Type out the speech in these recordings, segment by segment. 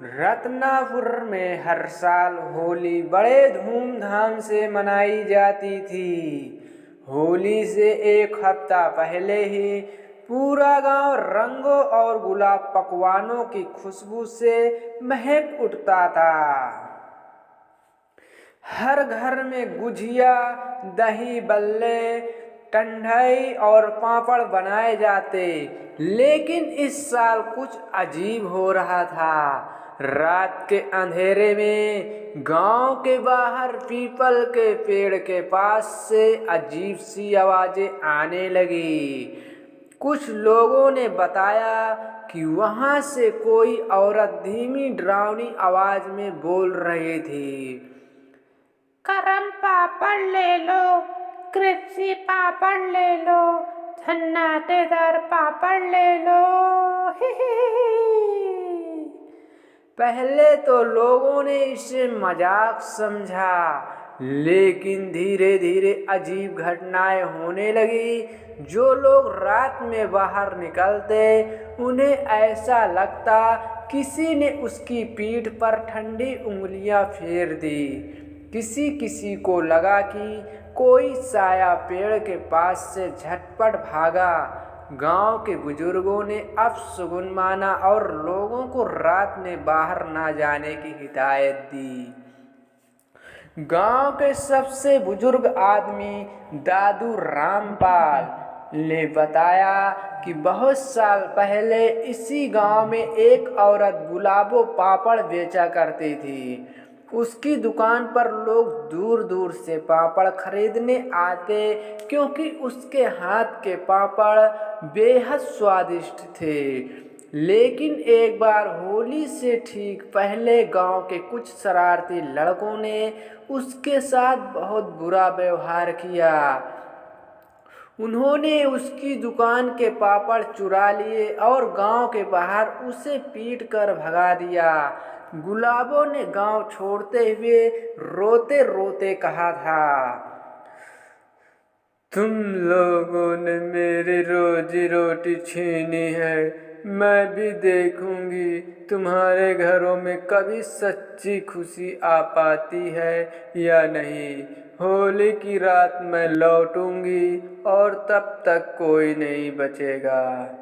रत्नापुर में हर साल होली बड़े धूमधाम से मनाई जाती थी। होली से एक हफ्ता पहले ही पूरा गांव रंगों और गुलाब पकवानों की खुशबू से महक उठता था। हर घर में गुझिया, दही बल्ले, ठंडाई और पापड़ बनाए जाते। लेकिन इस साल कुछ अजीब हो रहा था। रात के अंधेरे में गांव के बाहर पीपल के पेड़ के पास से अजीब सी आवाजें आने लगी। कुछ लोगों ने बताया कि वहां से कोई औरत धीमी डरावनी आवाज में बोल रही थी। गरम पापड़ ले लो, क्रिस्पी पापड़ ले लो, झन्नाटेदार पापड़ ले लो। पहले तो लोगों ने इसे मजाक समझा, लेकिन धीरे धीरे अजीब घटनाएं होने लगी। जो लोग रात में बाहर निकलते उन्हें ऐसा लगता किसी ने उसकी पीठ पर ठंडी उंगलियां फेर दी। किसी किसी को लगा कि कोई साया पेड़ के पास से झटपट भागा। गांव के बुजुर्गों ने अपशगुन माना और लोगों को रात में बाहर ना जाने की हिदायत दी। गांव के सबसे बुजुर्ग आदमी दादू रामपाल ने बताया कि बहुत साल पहले इसी गांव में एक औरत गुलाबो पापड़ बेचा करती थी। उसकी दुकान पर लोग दूर दूर से पापड़ खरीदने आते क्योंकि उसके हाथ के पापड़ बेहद स्वादिष्ट थे। लेकिन एक बार होली से ठीक पहले गांव के कुछ शरारती लड़कों ने उसके साथ बहुत बुरा व्यवहार किया। उन्होंने उसकी दुकान के पापड़ चुरा लिए और गांव के बाहर उसे पीट कर भगा दिया। गुलाबो ने गांव छोड़ते हुए रोते रोते कहा था, तुम लोगों ने मेरी रोजी रोटी छीनी है। मैं भी देखूंगी तुम्हारे घरों में कभी सच्ची खुशी आ पाती है या नहीं। होली की रात मैं लौटूंगी और तब तक कोई नहीं बचेगा।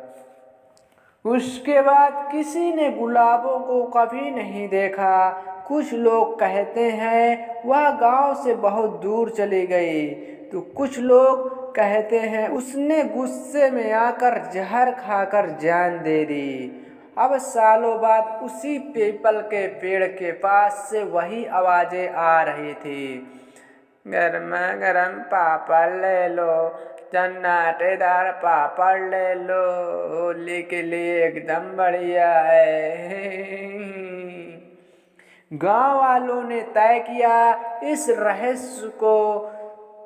उसके बाद किसी ने गुलाबों को कभी नहीं देखा। कुछ लोग कहते हैं वह गांव से बहुत दूर चली गई, तो कुछ लोग कहते हैं उसने गुस्से में आकर जहर खाकर जान दे दी। अब सालों बाद उसी पीपल के पेड़ के पास से वही आवाजें आ रही थी। गरमा गरम पापड़ ले लो, झन्नाटेदार पापड़ ले लो, होली के लिए एकदम बढ़िया है। गांव वालों ने तय किया इस रहस्य को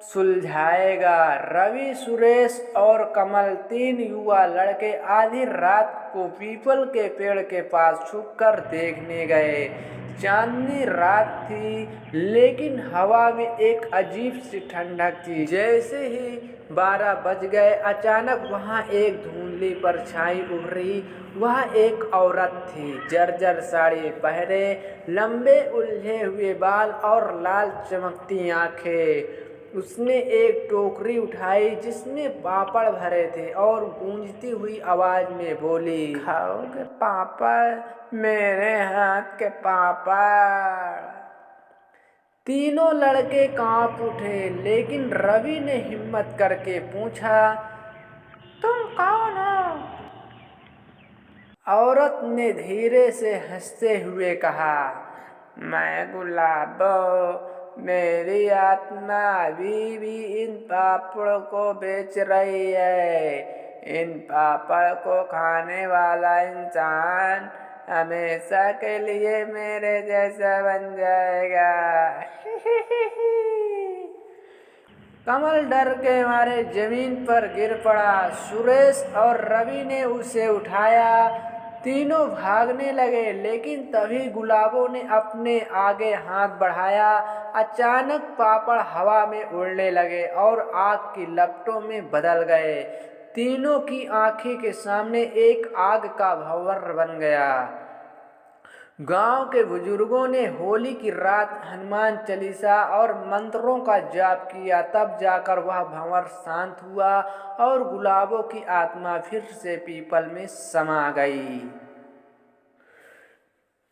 सुलझाएगा। रवि, सुरेश और कमल, तीन युवा लड़के आधी रात को पीपल के पेड़ के पास छुपकर देखने गए। चांदनी रात थी, लेकिन हवा में एक अजीब सी ठंडक थी। जैसे ही 12 बज गए, अचानक वहां एक धुंधली परछाई उभरी। वह एक औरत थी, जर्जर साड़ी पहने, लंबे उलझे हुए बाल और लाल चमकती आंखें। उसने एक टोकरी उठाई जिसमें पापड़ भरे थे और गूंजती हुई आवाज में बोली, खाओगे पापड़, मेरे हाथ के पापड़। तीनों लड़के कांप उठे, लेकिन रवि ने हिम्मत करके पूछा, तुम कौन हो? औरत ने धीरे से हंसते हुए कहा, मैं गुलाबो, मेरी आत्मा अभी भी इन पापड़ों को बेच रही है। इन पापड़ को खाने वाला इंसान हमेशा के लिए मेरे जैसा बन जाएगा। कमल डर के मारे जमीन पर गिर पड़ा। सुरेश और रवि ने उसे उठाया। तीनों भागने लगे, लेकिन तभी गुलाबों ने अपने आगे हाथ बढ़ाया। अचानक पापड़ हवा में उड़ने लगे और आग की लपटों में बदल गए। तीनों की आंखें के सामने एक आग का भंवर बन गया। गांव के बुजुर्गों ने होली की रात हनुमान चालीसा और मंत्रों का जाप किया, तब जाकर वह भंवर शांत हुआ और गुलाबों की आत्मा फिर से पीपल में समा गई।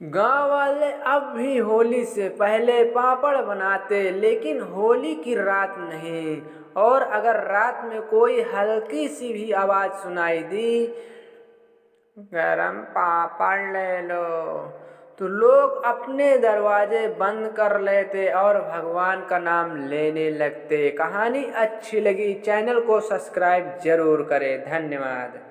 गांव वाले अब भी होली से पहले पापड़ बनाते, लेकिन होली की रात नहीं। और अगर रात में कोई हल्की सी भी आवाज सुनाई दी, गरम पापड़ ले लो, तो लोग अपने दरवाजे बंद कर लेते और भगवान का नाम लेने लगते। कहानी अच्छी लगी, चैनल को सब्सक्राइब जरूर करें। धन्यवाद।